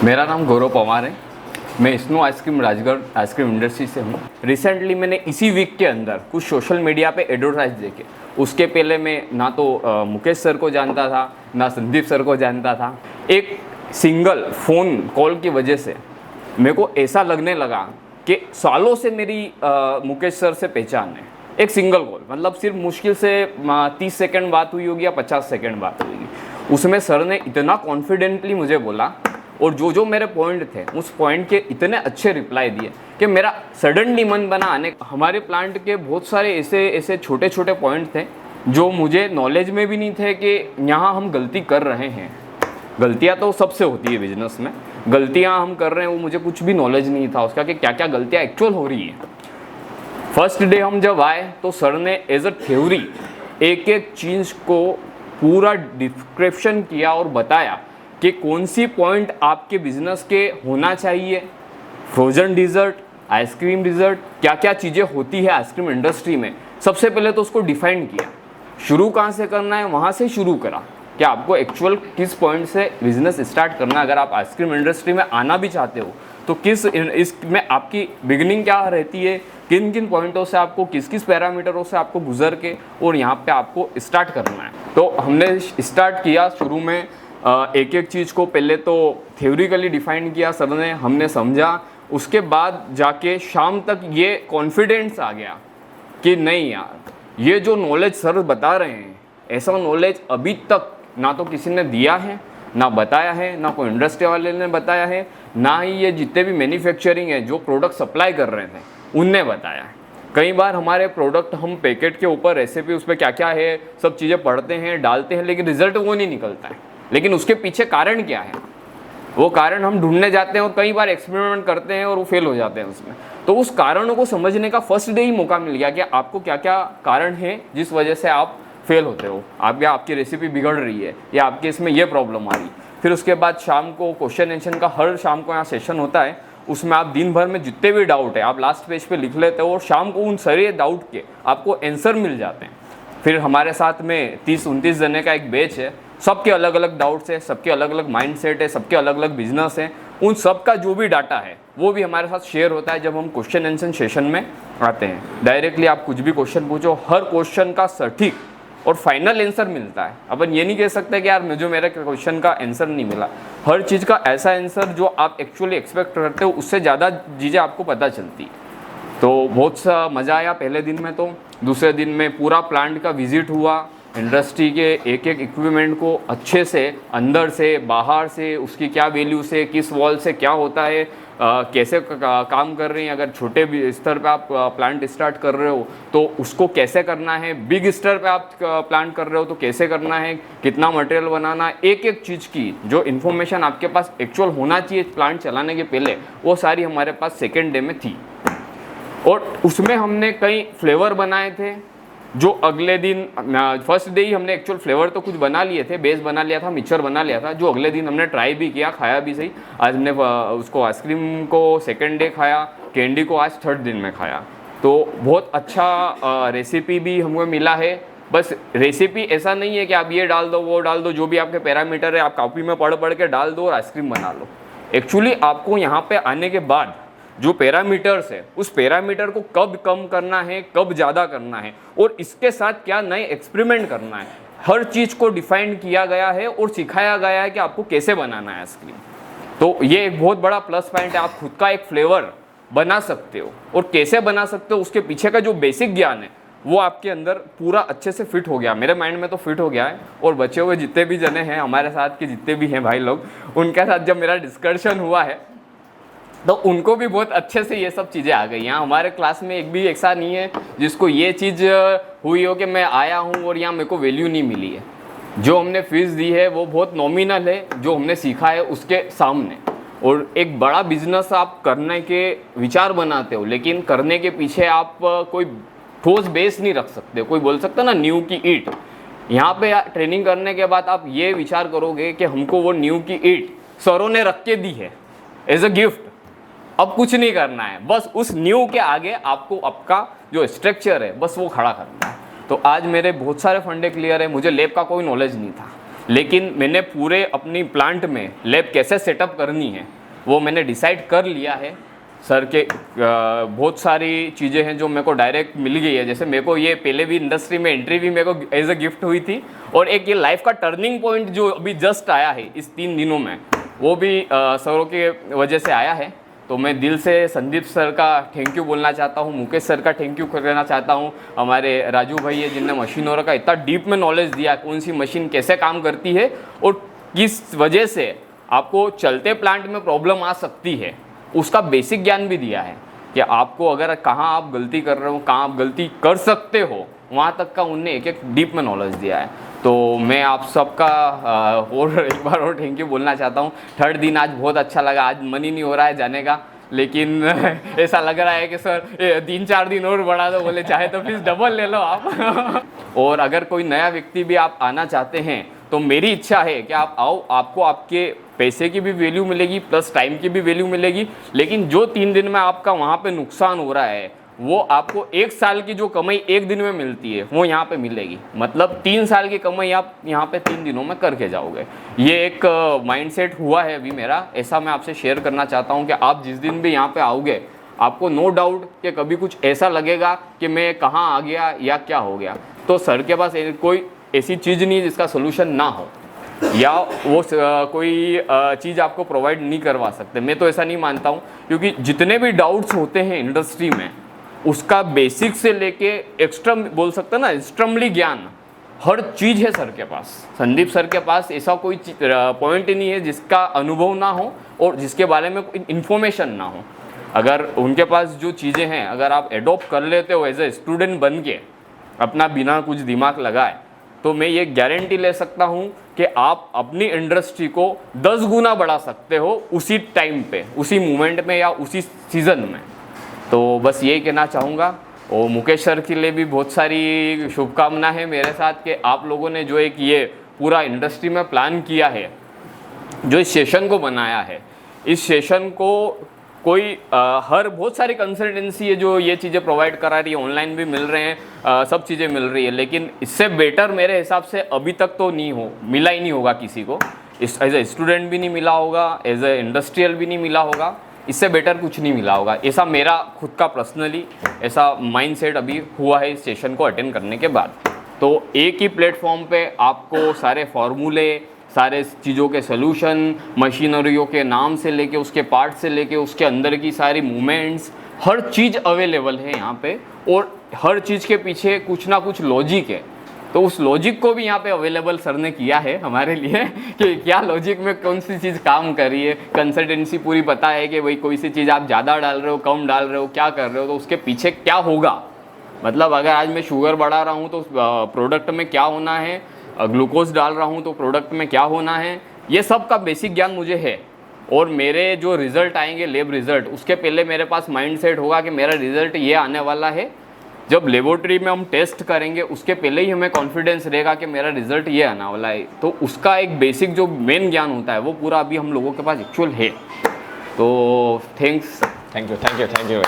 मेरा नाम गौरव पवार है। मैं snow ice cream Rajgarh ice cream industry से हूँ। रिसेंटली मैंने इसी वीक के अंदर कुछ सोशल मीडिया पे एडवर्टाइज देखे। उसके पहले मैं ना तो मुकेश सर को जानता था, ना संदीप सर को जानता था। एक सिंगल फ़ोन कॉल की वजह से मेरे को ऐसा लगने लगा कि सालों से मेरी मुकेश सर से पहचान है। एक सिंगल कॉल, मतलब सिर्फ मुश्किल से 30 सेकंड बात हुई होगी या 50 सेकंड बात हुई होगी। उसमें सर ने इतना कॉन्फिडेंटली मुझे बोला और जो जो मेरे पॉइंट थे उस पॉइंट के इतने अच्छे रिप्लाई दिए कि मेरा सडनली मन बना आने। हमारे प्लांट के बहुत सारे ऐसे छोटे छोटे पॉइंट थे जो मुझे नॉलेज में भी नहीं थे कि यहाँ हम गलती कर रहे हैं। गलतियाँ तो सबसे होती है बिजनेस में, गलतियाँ हम कर रहे हैं वो मुझे कुछ भी नॉलेज नहीं था उसका कि क्या क्या गलतियाँ एक्चुअल हो रही हैं। फर्स्ट डे हम जब आए तो सर ने एज अ थ्योरी एक एक चीज़ को पूरा डिस्क्रिप्शन किया और बताया कि कौन सी पॉइंट आपके बिजनेस के होना चाहिए। फ्रोजन डिज़र्ट, आइसक्रीम डिज़र्ट, क्या क्या चीज़ें होती है आइसक्रीम इंडस्ट्री में। सबसे पहले तो उसको डिफाइन किया, शुरू कहाँ से करना है वहाँ से शुरू करा कि आपको एक्चुअल किस पॉइंट से बिजनेस स्टार्ट करना है। अगर आप आइसक्रीम इंडस्ट्री में आना भी चाहते हो तो इसमें आपकी बिगिनिंग क्या रहती है, किन किन पॉइंटों से आपको किस किस पैरामीटरों से आपको गुजर के और यहाँ पे आपको स्टार्ट करना है। तो हमने स्टार्ट किया शुरू में एक एक चीज़ को पहले तो थ्योरिकली डिफाइन किया सर ने, हमने समझा। उसके बाद जाके शाम तक ये कॉन्फिडेंस आ गया कि नहीं यार, ये जो नॉलेज सर बता रहे हैं ऐसा नॉलेज अभी तक ना तो किसी ने दिया है, ना बताया है, ना कोई इंडस्ट्री वाले ने बताया है, ना ही ये जितने भी मैन्युफैक्चरिंग है जो प्रोडक्ट सप्लाई कर रहे थे उनने बताया है। कई बार हमारे प्रोडक्ट हम पैकेट के ऊपर रेसिपी उस पर क्या क्या है सब चीज़ें पढ़ते हैं, डालते हैं, लेकिन रिजल्ट वो नहीं निकलता है। लेकिन उसके पीछे कारण क्या है वो कारण हम ढूंढने जाते हैं और कई बार एक्सपेरिमेंट करते हैं और वो फेल हो जाते हैं उसमें। तो उस कारणों को समझने का फर्स्ट डे ही मौका मिल गया कि आपको क्या क्या कारण है जिस वजह से आप फेल होते हो, आप या आपकी रेसिपी बिगड़ रही है या आपके इसमें ये प्रॉब्लम आ रही। फिर उसके बाद शाम को क्वेश्चन आंसर का हर शाम को यहाँ सेशन होता है, उसमें आप दिन भर में जितने भी डाउट है आप लास्ट पेज पे लिख लेते हो और शाम को उन सारे डाउट के आपको आंसर मिल जाते हैं। फिर हमारे साथ में 30-29 जने का एक बैच है, सबके अलग अलग डाउट्स है, सबके अलग अलग माइंडसेट है, सबके अलग अलग बिजनेस है। उन सब का जो भी डाटा है वो भी हमारे साथ शेयर होता है जब हम क्वेश्चन आंसर सेशन में आते हैं। डायरेक्टली आप कुछ भी क्वेश्चन पूछो, हर क्वेश्चन का सटीक और फाइनल आंसर मिलता है। अपन ये नहीं कह सकते कि यार मुझे मेरे क्वेश्चन का आंसर नहीं मिला। हर चीज़ का ऐसा आंसर जो आप एक्चुअली एक्सपेक्ट करते हो उससे ज़्यादा चीज़ें आपको पता चलती। तो बहुत सा मज़ा आया पहले दिन में। तो दूसरे दिन में पूरा प्लांट का विजिट हुआ, इंडस्ट्री के एक एक इक्विपमेंट को अच्छे से अंदर से बाहर से उसकी क्या वैल्यू से किस वॉल से क्या होता है, कैसे काम कर रहे हैं। अगर छोटे स्तर पे आप प्लांट स्टार्ट कर रहे हो तो उसको कैसे करना है, बिग स्तर पे आप प्लांट कर रहे हो तो कैसे करना है, कितना मटेरियल बनाना है, एक एक चीज़ की जो इन्फॉर्मेशन आपके पास एक्चुअल होना चाहिए प्लांट चलाने के पहले वो सारी हमारे पास सेकेंड डे में थी। और उसमें हमने कई फ्लेवर बनाए थे जो अगले दिन फर्स्ट डे ही हमने एक्चुअल फ्लेवर तो कुछ बना लिए थे, बेस बना लिया था, मिक्सचर बना लिया था, जो अगले दिन हमने ट्राई भी किया, खाया भी सही। आज हमने उसको आइसक्रीम को सेकंड डे खाया, कैंडी को आज थर्ड दिन में खाया। तो बहुत अच्छा रेसिपी भी हमको मिला है। बस रेसिपी ऐसा नहीं है कि आप ये डाल दो वो डाल दो, जो भी आपके पैरामीटर है आप कॉपी में पढ़ पढ़ के डाल दो और आइसक्रीम बना लो। एक्चुअली आपको यहाँ पे आने के बाद जो पैरामीटर्स है उस पैरामीटर को कब कम करना है, कब ज़्यादा करना है और इसके साथ क्या नए एक्सपेरिमेंट करना है, हर चीज़ को डिफाइन किया गया है और सिखाया गया है कि आपको कैसे बनाना है आइसक्रीम। तो ये एक बहुत बड़ा प्लस पॉइंट है, आप खुद का एक फ्लेवर बना सकते हो और कैसे बना सकते हो उसके पीछे का जो बेसिक ज्ञान है वो आपके अंदर पूरा अच्छे से फिट हो गया। मेरे माइंड में तो फिट हो गया है और बचे हुए जितने भी जने हैं हमारे साथ के जितने भी हैं भाई लोग, उनके साथ जब मेरा डिस्कशन हुआ है तो उनको भी बहुत अच्छे से ये सब चीज़ें आ गई। यहाँ हमारे क्लास में एक भी ऐसा नहीं है जिसको ये चीज़ हुई हो कि मैं आया हूँ और यहाँ मेरे को वैल्यू नहीं मिली है। जो हमने फीस दी है वो बहुत नॉमिनल है जो हमने सीखा है उसके सामने। और एक बड़ा बिजनेस आप करने के विचार बनाते हो लेकिन करने के पीछे आप कोई ठोस बेस नहीं रख सकते। कोई बोल सकता ना नींव की ईंट, यहाँ पे ट्रेनिंग करने के बाद आप ये विचार करोगे कि हमको वो नींव की ईंट सरों ने रख के दी है एज अ गिफ्ट, अब कुछ नहीं करना है, बस उस नींव के आगे आपको आपका जो स्ट्रक्चर है बस वो खड़ा करना है। तो आज मेरे बहुत सारे फंडे क्लियर है। मुझे लैब का कोई नॉलेज नहीं था लेकिन मैंने पूरे अपनी प्लांट में लैब कैसे सेटअप करनी है वो मैंने डिसाइड कर लिया है। सर के बहुत सारी चीज़ें हैं जो मेरे को डायरेक्ट मिल गई है। जैसे मेरे को ये पहले भी इंडस्ट्री में एंट्री भी मेरे को एज अ गिफ्ट हुई थी, और एक ये लाइफ का टर्निंग पॉइंट जो अभी जस्ट आया है इस 3 दिनों में, वो भी सरों के वजह से आया है। तो मैं दिल से संदीप सर का थैंक यू बोलना चाहता हूँ, मुकेश सर का थैंक यू करना चाहता हूँ, हमारे राजू भाई है जिनने मशीनों का इतना डीप में नॉलेज दिया, कौन सी मशीन कैसे काम करती है और किस वजह से आपको चलते प्लांट में प्रॉब्लम आ सकती है, उसका बेसिक ज्ञान भी दिया है कि आपको अगर कहाँ आप गलती कर रहे हो, कहाँ आप गलती कर सकते हो, वहाँ तक का उनने एक एक डीप में नॉलेज दिया है। तो मैं आप सबका और एक बार और थैंक यू बोलना चाहता हूँ। 3rd दिन आज बहुत अच्छा लगा, आज मन ही नहीं हो रहा है जाने का, लेकिन ऐसा लग रहा है कि सर 3-4 दिन और बढ़ा दो, बोले चाहे तो प्लीज़ डबल ले लो आप। और अगर कोई नया व्यक्ति भी आप आना चाहते हैं तो मेरी इच्छा है कि आप आओ, आपको आपके पैसे की भी वैल्यू मिलेगी प्लस टाइम की भी वैल्यू मिलेगी, लेकिन जो 3 दिन में आपका वहाँ पे नुकसान हो रहा है वो आपको 1 साल की जो कमाई 1 दिन में मिलती है वो यहाँ पे मिलेगी। मतलब 3 साल की कमाई आप यहाँ पे 3 दिनों में करके जाओगे। ये एक माइंडसेट हुआ है अभी मेरा, ऐसा मैं आपसे शेयर करना चाहता हूँ कि आप जिस दिन भी यहाँ पे आओगे आपको नो डाउट कि कभी कुछ ऐसा लगेगा कि मैं कहाँ आ गया या क्या हो गया। तो सर के पास कोई ऐसी चीज़ नहीं है जिसका सोल्यूशन ना हो, या वो कोई चीज़ आपको प्रोवाइड नहीं करवा सकते। मैं तो ऐसा नहीं मानता हूँ, क्योंकि जितने भी डाउट्स होते हैं इंडस्ट्री में उसका बेसिक से लेके एक्सट्रम बोल सकते हैं ना, एक्सट्रमली ज्ञान हर चीज़ है सर के पास। संदीप सर के पास ऐसा कोई पॉइंट ही नहीं है जिसका अनुभव ना हो और जिसके बारे में कोई इन्फॉर्मेशन ना हो। अगर उनके पास जो चीज़ें हैं अगर आप एडॉप्ट कर लेते हो एज ए स्टूडेंट बन के अपना बिना कुछ दिमाग लगाए, तो मैं ये गारंटी ले सकता हूँ कि आप अपनी इंडस्ट्री को 10 गुना बढ़ा सकते हो उसी टाइम पे, उसी मोमेंट में या उसी सीज़न में। तो बस यही कहना चाहूँगा। और मुकेश सर के लिए भी बहुत सारी शुभकामना है मेरे साथ कि आप लोगों ने जो एक ये पूरा इंडस्ट्री में प्लान किया है, जो इस सेशन को बनाया है, इस सेशन को कोई हर बहुत सारी कंसल्टेंसी है जो ये चीज़ें प्रोवाइड करा रही है, ऑनलाइन भी मिल रहे हैं, सब चीज़ें मिल रही है, लेकिन इससे बेटर मेरे हिसाब से अभी तक तो मिला ही नहीं होगा किसी को। एज ए स्टूडेंट भी नहीं मिला होगा, एज ए इंडस्ट्रियल भी नहीं मिला होगा, इससे बेटर कुछ नहीं मिला होगा। ऐसा मेरा खुद का पर्सनली ऐसा माइंडसेट अभी हुआ है इस सेशन को अटेंड करने के बाद। तो एक ही प्लेटफॉर्म पे आपको सारे फॉर्मूले, सारे चीज़ों के सॉल्यूशन, मशीनरियों के नाम से लेके उसके पार्ट से लेके उसके अंदर की सारी मूवमेंट्स, हर चीज़ अवेलेबल है यहाँ पे, और हर चीज़ के पीछे कुछ ना कुछ लॉजिक है। तो उस लॉजिक को भी यहाँ पे अवेलेबल सर ने किया है हमारे लिए कि क्या लॉजिक में कौन सी चीज़ काम कर रही है। कंसल्टेंसी पूरी पता है कि भाई कोई सी चीज़ आप ज़्यादा डाल रहे हो, कम डाल रहे हो, क्या कर रहे हो, तो उसके पीछे क्या होगा। मतलब अगर आज मैं शुगर बढ़ा रहा हूँ तो प्रोडक्ट में क्या होना है, ग्लूकोज डाल रहा हूँ तो प्रोडक्ट में क्या होना है, ये सब का बेसिक ज्ञान मुझे है। और मेरे जो रिज़ल्ट आएंगे लेब रिज़ल्ट, उसके पहले मेरे पास माइंडसेट होगा कि मेरा रिज़ल्ट ये आने वाला है। जब लेबोरेटरी में हम टेस्ट करेंगे उसके पहले ही हमें कॉन्फिडेंस रहेगा कि मेरा रिज़ल्ट ये आने वाला है। तो उसका एक बेसिक जो मेन ज्ञान होता है वो पूरा अभी हम लोगों के पास एक्चुअल है। तो थैंक्स, थैंक यू